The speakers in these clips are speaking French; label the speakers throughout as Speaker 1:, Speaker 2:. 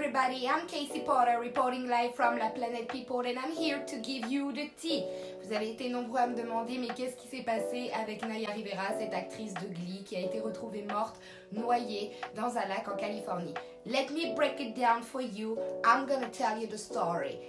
Speaker 1: everybody, I'm Casey Potter reporting live from la planète People and I'm here to give you the tea. Vous avez été nombreux à me demander mais qu'est-ce qui s'est passé avec Naya Rivera, cette actrice de Glee qui a été retrouvée morte, noyée dans un lac en Californie. Let me break it down for you. I'm gonna tell you the story.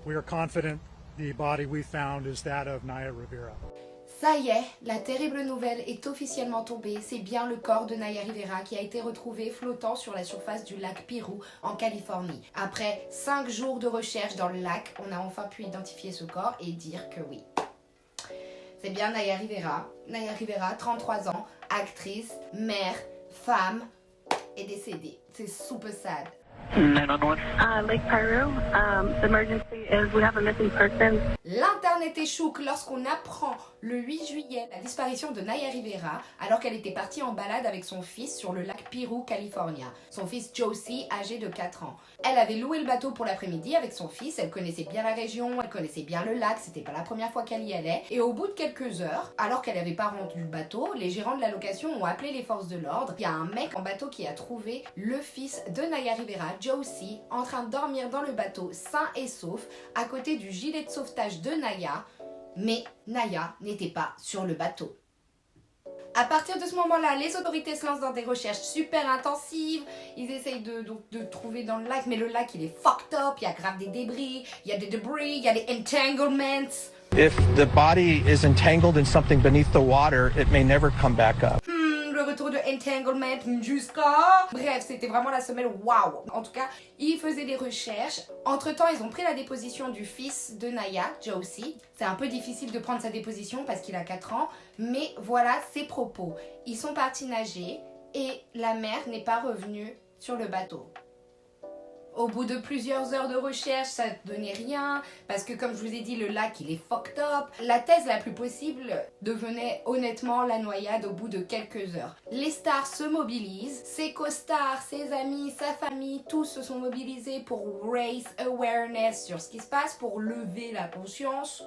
Speaker 2: We are confident the body we found is that of Naya Rivera.
Speaker 1: Ça y est, la terrible nouvelle est officiellement tombée. C'est bien le corps de Naya Rivera qui a été retrouvé flottant sur la surface du lac Piru en Californie. Après 5 jours de recherche dans le lac, on a enfin pu identifier ce corps et dire que oui. C'est bien Naya Rivera. Naya Rivera, 33 ans, actrice, mère, femme, est décédée. C'est super sad.
Speaker 3: 911. Lake Piru. The emergency is we have a missing person.
Speaker 1: L'internet est chouque lorsqu'on apprend le 8 juillet la disparition de Naya Rivera alors qu'elle était partie en balade avec son fils sur le lac Piru, California. Son fils Josie, âgé de 4 ans. Elle avait loué le bateau pour l'après-midi avec son fils, elle connaissait bien la région, elle connaissait bien le lac, c'était pas la première fois qu'elle y allait. Et au bout de quelques heures, alors qu'elle n'avait pas rendu le bateau, les gérants de la location ont appelé les forces de l'ordre. Il y a un mec en bateau qui a trouvé le fils de Naya Rivera, Josie, en train de dormir dans le bateau sain et sauf à côté du gilet de sauvetage de Naya, mais Naya n'était pas sur le bateau. À partir de ce moment-là, les autorités se lancent dans des recherches super intensives. Ils essayent de trouver dans le lac, mais le lac il est fucked up, il y a grave des débris, il y a des debris, il y a des entanglements.
Speaker 4: If the body is entangled in something beneath the water, it may never come back up.
Speaker 1: Le retour de entanglement jusqu'à... Bref, c'était vraiment la semaine waouh. En tout cas, ils faisaient des recherches. Entre-temps, ils ont pris la déposition du fils de Naya, Josie. C'est un peu difficile de prendre sa déposition parce qu'il a 4 ans. Mais voilà ses propos. Ils sont partis nager et la mère n'est pas revenue sur le bateau. Au bout de plusieurs heures de recherche, ça ne donnait rien, parce que comme je vous ai dit, le lac il est fucked up. La thèse la plus possible devenait honnêtement la noyade au bout de quelques heures. Les stars se mobilisent, ses co-stars, ses amis, sa famille, tous se sont mobilisés pour raise awareness sur ce qui se passe, pour lever la conscience.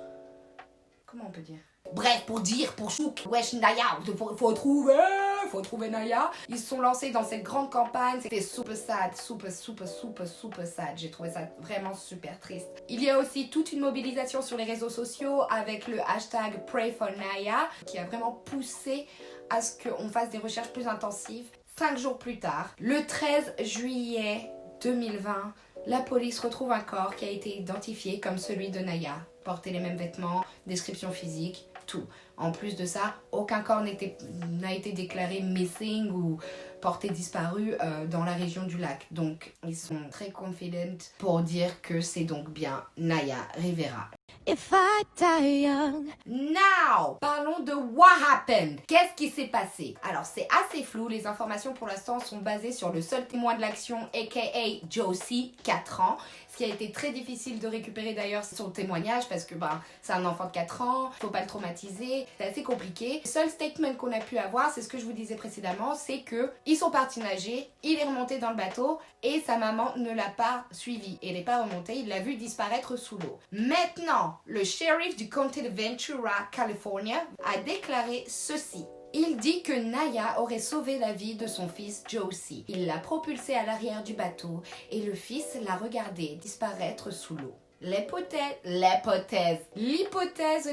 Speaker 1: Comment on peut dire ? Bref, pour chouk, wesh Naya, faut trouver Naya. Ils se sont lancés dans cette grande campagne, c'était super sad, super sad. J'ai trouvé ça vraiment super triste. Il y a aussi toute une mobilisation sur les réseaux sociaux avec le hashtag Pray for Naya qui a vraiment poussé à ce qu'on fasse des recherches plus intensives. 5 jours plus tard, le 13 juillet 2020, la police retrouve un corps qui a été identifié comme celui de Naya. Portait les mêmes vêtements, description physique, tout. En plus de ça, aucun corps n'a été déclaré missing ou porté disparu dans la région du lac. Donc, ils sont très confidents pour dire que c'est donc bien Naya Rivera.
Speaker 5: If I die young.
Speaker 1: Now, parlons de what happened. Qu'est-ce qui s'est passé? Alors, c'est assez flou. Les informations pour l'instant sont basées sur le seul témoin de l'action, aka Josie, 4 ans. Ce qui a été très difficile de récupérer d'ailleurs son témoignage parce que c'est un enfant de 4 ans, faut pas le traumatiser, c'est assez compliqué. Le seul statement qu'on a pu avoir, c'est ce que je vous disais précédemment, c'est que ils sont partis nager, il est remonté dans le bateau et sa maman ne l'a pas suivi. Elle n'est pas remontée, il l'a vu disparaître sous l'eau. Maintenant, le shérif du comté de Ventura, California, a déclaré ceci. Il dit que Naya aurait sauvé la vie de son fils Josie. Il l'a propulsé à l'arrière du bateau et le fils l'a regardé disparaître sous l'eau. L'hypothèse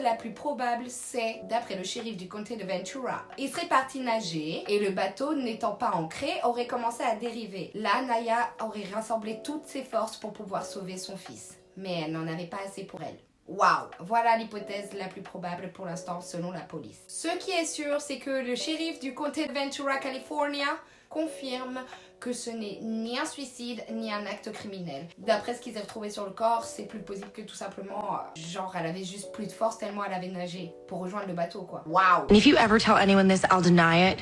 Speaker 1: la plus probable, c'est, d'après le shérif du comté de Ventura, il serait parti nager et le bateau, n'étant pas ancré, aurait commencé à dériver. Là, Naya aurait rassemblé toutes ses forces pour pouvoir sauver son fils. Mais elle n'en avait pas assez pour elle. Waouh, voilà l'hypothèse la plus probable pour l'instant selon la police. Ce qui est sûr, c'est que le shérif du comté de Ventura, California, confirme que ce n'est ni un suicide ni un acte criminel. D'après ce qu'ils ont retrouvé sur le corps, c'est plus possible que tout simplement, genre elle avait juste plus de force tellement elle avait nagé pour rejoindre le bateau quoi. Waouh.
Speaker 5: And if you ever tell anyone this, I'll deny it.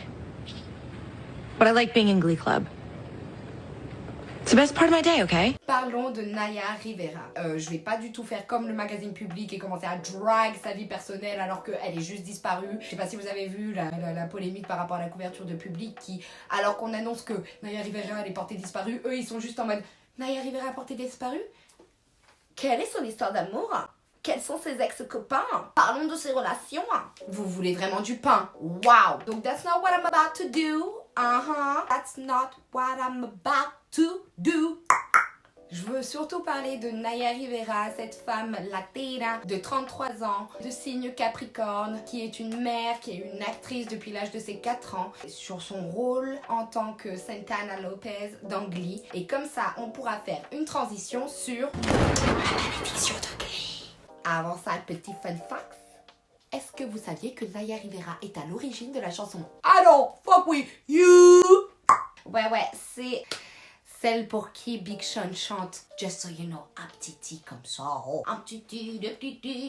Speaker 5: But I like being in Glee Club. It's the best part of my day, okay?
Speaker 1: Parlons de Naya Rivera. Je vais pas du tout faire comme le magazine Public et commencer à drag sa vie personnelle alors qu'elle est juste disparue. Je sais pas si vous avez vu la polémique par rapport à la couverture de Public qui, alors qu'on annonce que Naya Rivera elle est portée disparue, eux ils sont juste en mode Naya Rivera portée disparue? Quelle est son histoire d'amour? Quels sont ses ex-copains? Parlons de ses relations. Vous voulez vraiment du pain? Wow! Donc that's not what I'm about to do. That's not what I'm about to do. Je veux surtout parler de Naya Rivera, cette femme latina de 33 ans, de signe Capricorne, qui est une mère, qui est une actrice depuis l'âge de ses 4 ans, sur son rôle en tant que Santana Lopez dans Glee. Et comme ça, on pourra faire une transition sur la malédiction de Glee. Avant ça, petit fun fact. Est-ce que vous saviez que Naya Rivera est à l'origine de la chanson I don't fuck with you? Ouais, c'est celle pour qui Big Sean chante Just so you know, un petit comme ça. Oh. Un petit,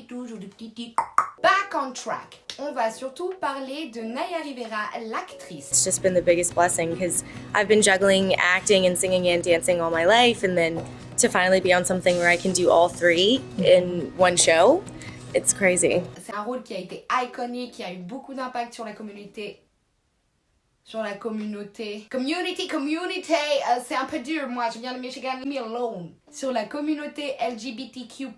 Speaker 1: toujours des petits. Back on track. On va surtout parler de Naya Rivera, l'actrice.
Speaker 6: It's just been the biggest blessing because I've been juggling acting and singing and dancing all my life, and then to finally be on something where I can do all three in one show, it's crazy.
Speaker 1: C'est un rôle qui a été iconique, qui a eu beaucoup d'impact sur la communauté. Community, c'est un peu dur, moi, je viens de Michigan, leave me alone. Sur la communauté LGBTQ+,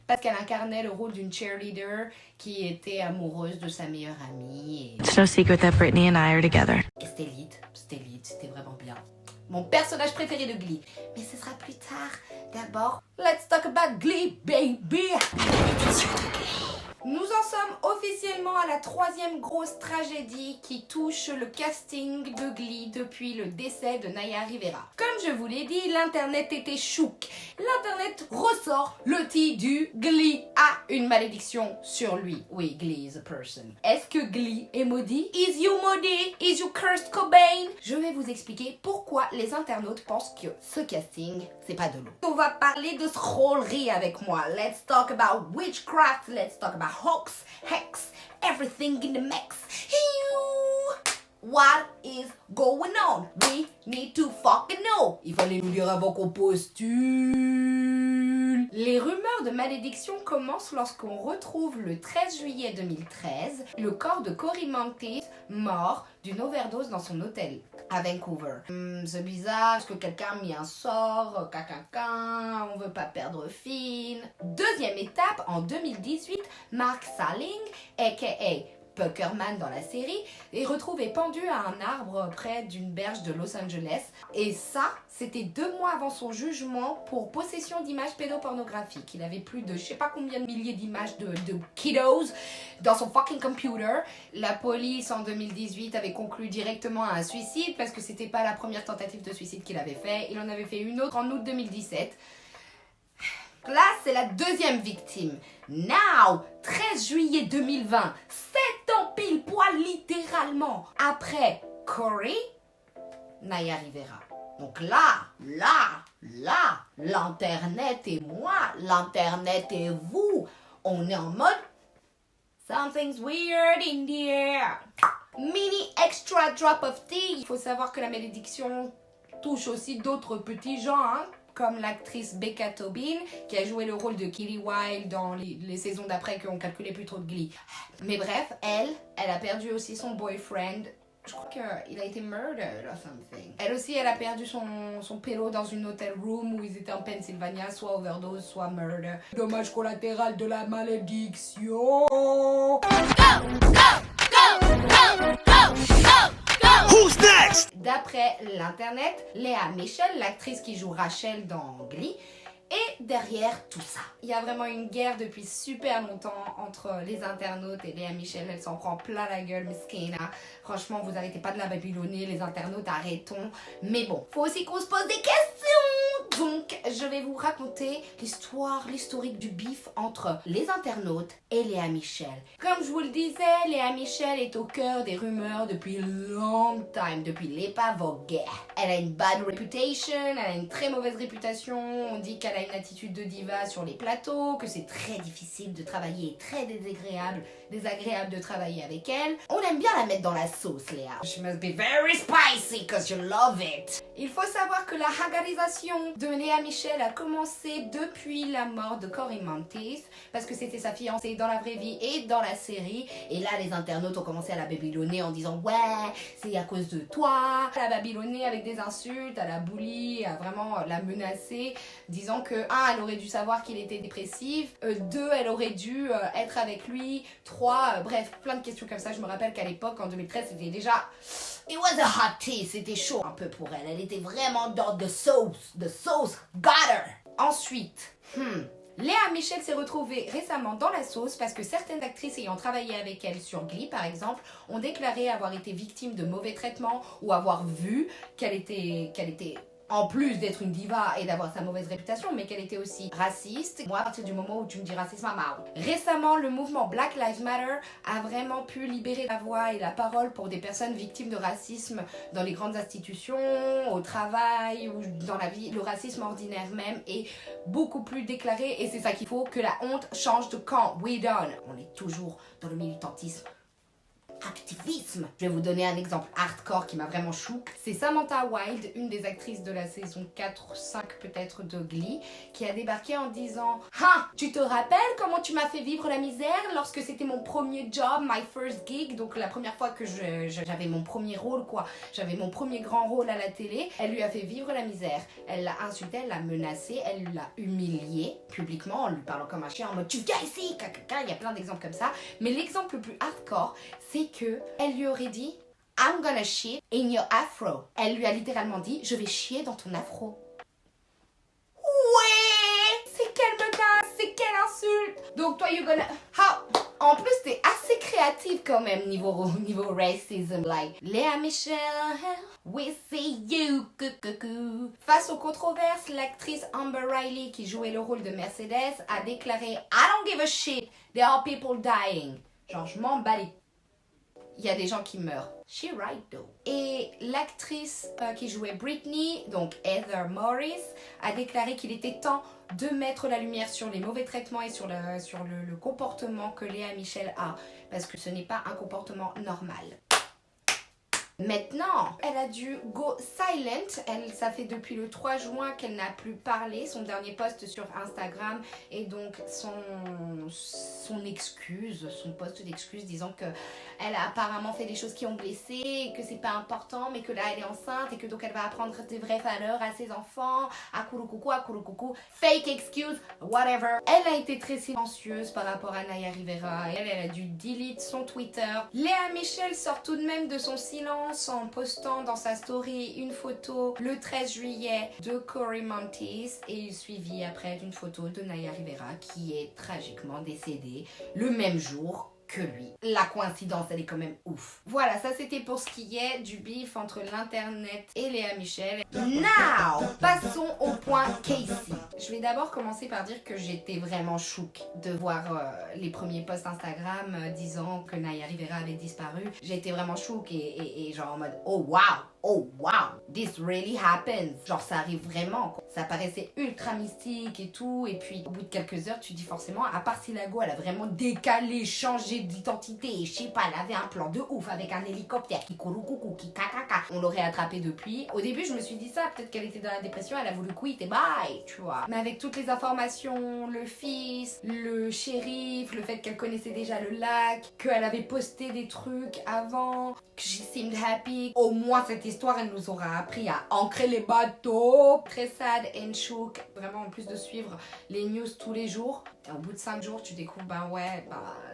Speaker 1: parce qu'elle incarnait le rôle d'une cheerleader qui était amoureuse de sa meilleure amie.
Speaker 5: It's no secret that Brittany and I are together.
Speaker 1: Et c'était vraiment bien. Mon personnage préféré de Glee. Mais ce sera plus tard. D'abord, let's talk about Glee, baby. Nous en sommes officiellement à la 3e grosse tragédie qui touche le casting de Glee depuis le décès de Naya Rivera. Comme je vous l'ai dit, l'internet était chouk. L'internet ressort le titre du Glee a une malédiction sur lui. Oui, Glee is a person. Est-ce que Glee est maudit? Is you maudit? Is you cursed Cobain? Je vais vous expliquer pourquoi les internautes pensent que ce casting, c'est pas de l'eau. On va parler de scrollerie avec moi. Let's talk about witchcraft. Let's talk about hoax, hex, everything in the mix. What is going on? We need to fucking know. Il fallait nous dire avant qu'on postule. Les rumeurs de malédiction commencent lorsqu'on retrouve le 13 juillet 2013 le corps de Cory Monteith mort d'une overdose dans son hôtel à Vancouver. C'est bizarre, est-ce que quelqu'un a mis un sort, on veut pas perdre Finn. Deuxième étape, en 2018, Mark Salling, a.k.a. Puckerman dans la série, est retrouvé pendu à un arbre près d'une berge de Los Angeles. Et ça, c'était 2 mois avant son jugement pour possession d'images pédopornographiques. Il avait plus de je sais pas combien de milliers d'images de kiddos dans son fucking computer. La police en 2018 avait conclu directement à un suicide parce que c'était pas la première tentative de suicide qu'il avait fait. Il en avait fait une autre en août 2017. Là, c'est la 2e victime. Now, 13 juillet 2020, 7 ans pile poil littéralement après Cory, Naya Rivera. Donc là, l'internet et moi, l'internet et vous, on est en mode something's weird in the air. Mini extra drop of tea. Il faut savoir que la malédiction touche aussi d'autres petits gens, comme l'actrice Becca Tobin, qui a joué le rôle de Kitty Wilde dans les saisons d'après qu'on calculait plus trop de Glee. Mais bref, elle a perdu aussi son boyfriend. Je crois qu'il a été murdered or something. Elle aussi, elle a perdu son pillow dans une hotel room où ils étaient en Pennsylvania, soit overdose, soit murder. Dommage collatéral de la malédiction.
Speaker 7: Who's next?
Speaker 1: D'après l'internet, Léa Michel, l'actrice qui joue Rachel dans Glee, est derrière tout ça. Il y a vraiment une guerre depuis super longtemps entre les internautes et Léa Michel. Elle s'en prend plein la gueule, Miskina. Franchement, vous arrêtez pas de la babylonner, les internautes, arrêtons. Mais bon, faut aussi qu'on se pose des questions. Donc, je vais vous raconter l'historique du bif entre les internautes et Léa Michel. Comme je vous le disais, Léa Michel est au cœur des rumeurs depuis long time, depuis l'épave au gay. Elle a une bad reputation, elle a une très mauvaise réputation. On dit qu'elle a une attitude de diva sur les plateaux, que c'est très difficile de travailler et très désagréable de travailler avec elle. On aime bien la mettre dans la sauce, Léa. She must be very spicy because you love it. Il faut savoir que la hagarisation de Léa Michel a commencé depuis la mort de Cory Monteith, parce que c'était sa fiancée dans la vraie vie et dans la série. Et là, les internautes ont commencé à la babylonner en disant « Ouais, c'est à cause de toi !» Elle a babylonné avec des insultes, elle a bully, elle a vraiment la menacé, disant que 1, elle aurait dû savoir qu'il était dépressif, 2, elle aurait dû être avec lui, 3, bref, plein de questions comme ça. Je me rappelle qu'à l'époque, en 2013, c'était déjà... It was a hot tea, c'était chaud un peu pour elle. Elle était vraiment dans the sauce sauce. Got her. Ensuite, Léa Michel s'est retrouvée récemment dans la sauce parce que certaines actrices ayant travaillé avec elle sur Glee, par exemple, ont déclaré avoir été victimes de mauvais traitements ou avoir vu qu'elle était en plus d'être une diva et d'avoir sa mauvaise réputation, mais qu'elle était aussi raciste. Moi, à partir du moment où tu me dis racisme, récemment, le mouvement Black Lives Matter a vraiment pu libérer la voix et la parole pour des personnes victimes de racisme dans les grandes institutions, au travail ou dans la vie. Le racisme ordinaire même est beaucoup plus déclaré et c'est ça qu'il faut, que la honte change de camp. We done. On est toujours dans le militantisme. Activisme. Je vais vous donner un exemple hardcore qui m'a vraiment chouk. C'est Samantha Wilde, une des actrices de la saison 4 ou 5 peut-être de Glee, qui a débarqué en disant « Ah, tu te rappelles comment tu m'as fait vivre la misère lorsque c'était mon premier job, my first gig ?» Donc la première fois que j'avais mon premier rôle, quoi. J'avais mon premier grand rôle à la télé. Elle lui a fait vivre la misère. Elle l'a insulté, elle l'a menacé, elle l'a humilié publiquement en lui parlant comme un chien en mode « Tu viens ici !» Il y a plein d'exemples comme ça. Mais l'exemple le plus hardcore, c'est que elle lui aurait dit I'm gonna shit in your afro. Elle lui a littéralement dit je vais chier dans ton afro. Ouais, c'est quelle menace, c'est quelle insulte. Donc toi you gonna en plus t'es assez créative quand même niveau racism, like Léa Michel, we see you. Face aux controverses, l'actrice Amber Riley qui jouait le rôle de Mercedes a déclaré I don't give a shit, there are people dying. Genre je m'en bats les... Il y a des gens qui meurent. She right though. Et l'actrice qui jouait Britney, donc Heather Morris, a déclaré qu'il était temps de mettre la lumière sur les mauvais traitements et sur le comportement que Léa Michel a. Parce que ce n'est pas un comportement normal. Maintenant, elle a dû go silent. Ça fait depuis le 3 juin qu'elle n'a plus parlé. Son dernier post sur Instagram et donc son post d'excuse disant que elle a apparemment fait des choses qui ont blessé, et que c'est pas important, mais que là elle est enceinte et que donc elle va apprendre des vraies valeurs à ses enfants. Akurukuku, fake excuse, whatever. Elle a été très silencieuse par rapport à Naya Rivera. Elle a dû delete son Twitter. Léa Michel sort tout de même de son silence en postant dans sa story une photo le 13 juillet de Cory Monteith et suivi après d'une photo de Naya Rivera qui est tragiquement décédée le même jour que lui. La coïncidence, elle est quand même ouf. Voilà, ça c'était pour ce qui est du beef entre l'internet et Léa Michel. Now, passons au point Casey. Je vais d'abord commencer par dire que j'étais vraiment chouk de voir les premiers posts Instagram disant que Naya Rivera avait disparu. J'ai été vraiment chouk et genre en mode oh wow, this really happens. Genre ça arrive vraiment, quoi. Ça paraissait ultra mystique et tout, et puis au bout de quelques heures tu dis forcément, à part si la go elle a vraiment décalé, changé d'identité, et je sais pas, elle avait un plan de ouf avec un hélicoptère qui coucou, qui kakaka, on l'aurait attrapé depuis. Au début je me suis dit ça, peut-être qu'elle était dans la dépression, elle a voulu quit et bye, tu vois. Mais avec toutes les informations, le fils, le shérif, le fait qu'elle connaissait déjà le lac, qu'elle avait posté des trucs avant, que she seemed happy, au moins cette histoire elle nous aura appris à ancrer les bateaux. Très sad and shook, vraiment en plus de suivre les news tous les jours. Et au bout de 5 jours tu découvres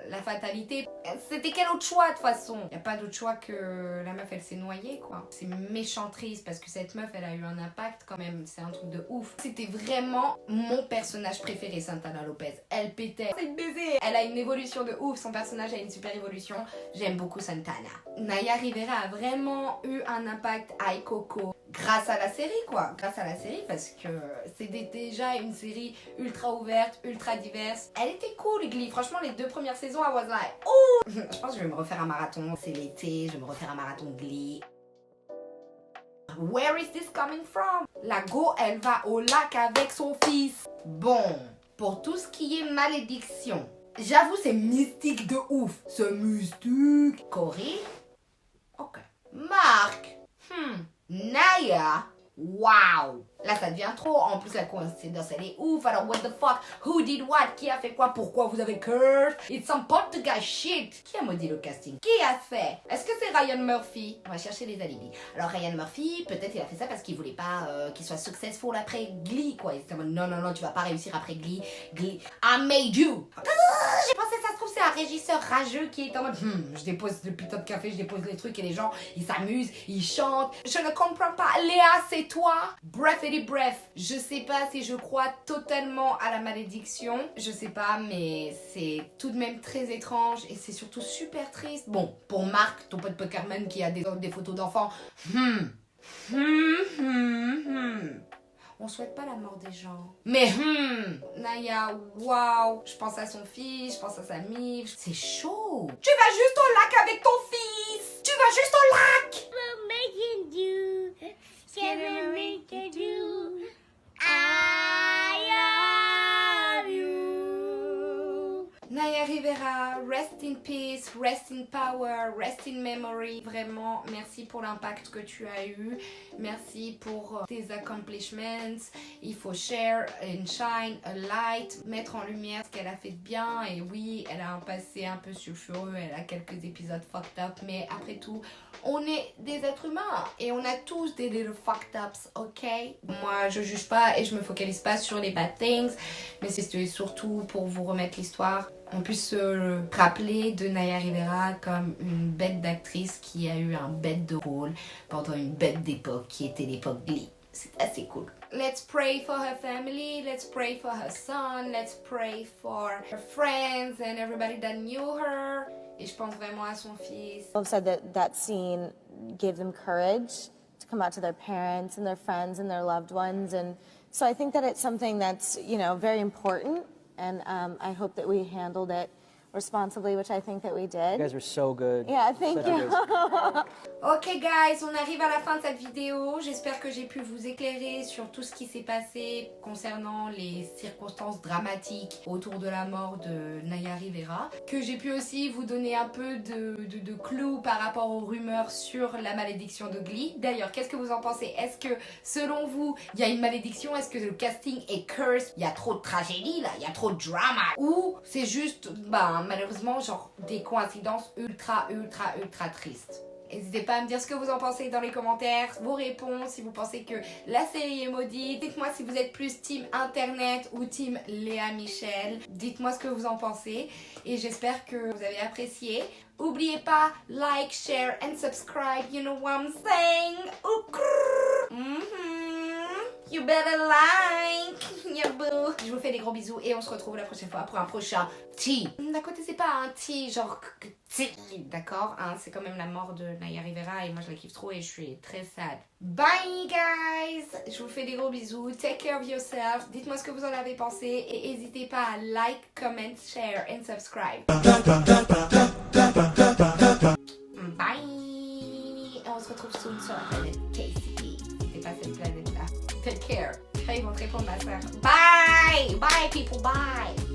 Speaker 1: la fatalité. C'était quel autre choix de toute façon? Y a pas d'autre choix que la meuf elle s'est noyée quoi. C'est méchant triste parce que cette meuf elle a eu un impact quand même, c'est un truc de ouf. C'était vraiment mon personnage préféré, Santana Lopez. Elle pétait, c'est une baiser. Elle a une évolution de ouf, son personnage a une super évolution. J'aime beaucoup Santana. Naya Rivera a vraiment eu un impact à Coco grâce à la série quoi, grâce à la série parce que c'était déjà une série ultra ouverte, ultra diverse. Elle était cool Glee, franchement les 2 premières saisons I was like ouh. Je pense que je vais me refaire un marathon, c'est l'été, je vais me refaire un marathon Glee. Where is this coming from? La go elle va au lac avec son fils. Bon, pour tout ce qui est malédiction, j'avoue c'est mystique de ouf, c'est mystique. Cory? Ok. Marc? Naya? Wow! Là ça devient trop, en plus la coïncidence elle est ouf, alors what the fuck? Who did what? Qui a fait quoi? Pourquoi vous avez curse? It's some poltergeist shit! Qui a maudit le casting? Qui a fait? Est-ce que c'est Ryan Murphy? On va chercher les alibis. Alors Ryan Murphy, peut-être il a fait ça parce qu'il voulait pas qu'il soit successful après Glee quoi. Il était en mode non, tu vas pas réussir après Glee. I made you! j'ai pensé, ça se trouve, c'est un régisseur rageux qui est en mode je dépose le putain de café, je dépose les trucs et les gens, ils s'amusent, ils chantent. Je ne comprends pas. Léa, c'est toi? Bref, je sais pas si je crois totalement à la malédiction. Je sais pas, mais c'est tout de même très étrange et c'est surtout super triste. Bon, pour Marc, ton pote Pokerman qui a des photos d'enfants, on souhaite pas la mort des gens. Mais Naya, waouh, je pense à son fils, je pense à sa mif. C'est chaud. Tu vas juste au lac avec ton fils. Tu vas juste au lac. Naya Rivera, rest in peace, rest in power, rest in memory. Vraiment, merci pour l'impact que tu as eu. Merci pour tes accomplishments. Il faut share and shine a light, mettre en lumière ce qu'elle a fait de bien. Et oui, elle a un passé un peu sulfureux, elle a quelques épisodes fucked up, mais après tout, on est des êtres humains et on a tous des little fucked ups, ok? Moi, je juge pas et je me focalise pas sur les bad things, mais c'est surtout pour vous remettre l'histoire. On puisse se rappeler de Naya Rivera comme une bête d'actrice qui a eu un bête de rôle pendant une bête d'époque qui était l'époque Glee. C'est assez cool. Let's pray for her family, let's pray for her son, let's pray for her friends and everybody that knew her. Et je pense vraiment à son fils.
Speaker 8: I've said that scene gave them courage to come out to their parents and their friends and their loved ones. And so I think that it's something that's, very important. And I hope that we handled it responsibly, which I think that we did.
Speaker 9: You guys were so good.
Speaker 8: Yeah, thank you.
Speaker 1: Ok guys, on arrive à la fin de cette vidéo. J'espère que j'ai pu vous éclairer sur tout ce qui s'est passé concernant les circonstances dramatiques autour de la mort de Naya Rivera. Que j'ai pu aussi vous donner un peu de clous par rapport aux rumeurs sur la malédiction de Glee. D'ailleurs, qu'est-ce que vous en pensez? Est-ce que selon vous, il y a une malédiction? Est-ce que le casting est cursed? Il y a trop de tragédie là, il y a trop de drama? Ou c'est juste, malheureusement, genre des coïncidences ultra tristes? N'hésitez pas à me dire ce que vous en pensez dans les commentaires, vos réponses, si vous pensez que la série est maudite. Dites-moi si vous êtes plus team internet ou team Léa Michel. Dites-moi ce que vous en pensez et j'espère que vous avez apprécié. N'oubliez pas, like, share and subscribe, you know what I'm saying? You better like, yeah boo. Je vous fais des gros bisous et on se retrouve la prochaine fois pour un prochain tea. D'un côté, c'est pas un tea genre tea, d'accord, hein, c'est quand même la mort de Naya Rivera et moi je la kiffe trop et je suis très sad. Bye guys. Je vous fais des gros bisous. Take care of yourself. Dites-moi ce que vous en avez pensé et n'hésitez pas à like, comment, share and subscribe. Bye. Et on se retrouve soon sur la planète KCP. C'est pas cette planète là. Take care. Ils vont te répondre, ma soeur. Bye! Bye, people. Bye!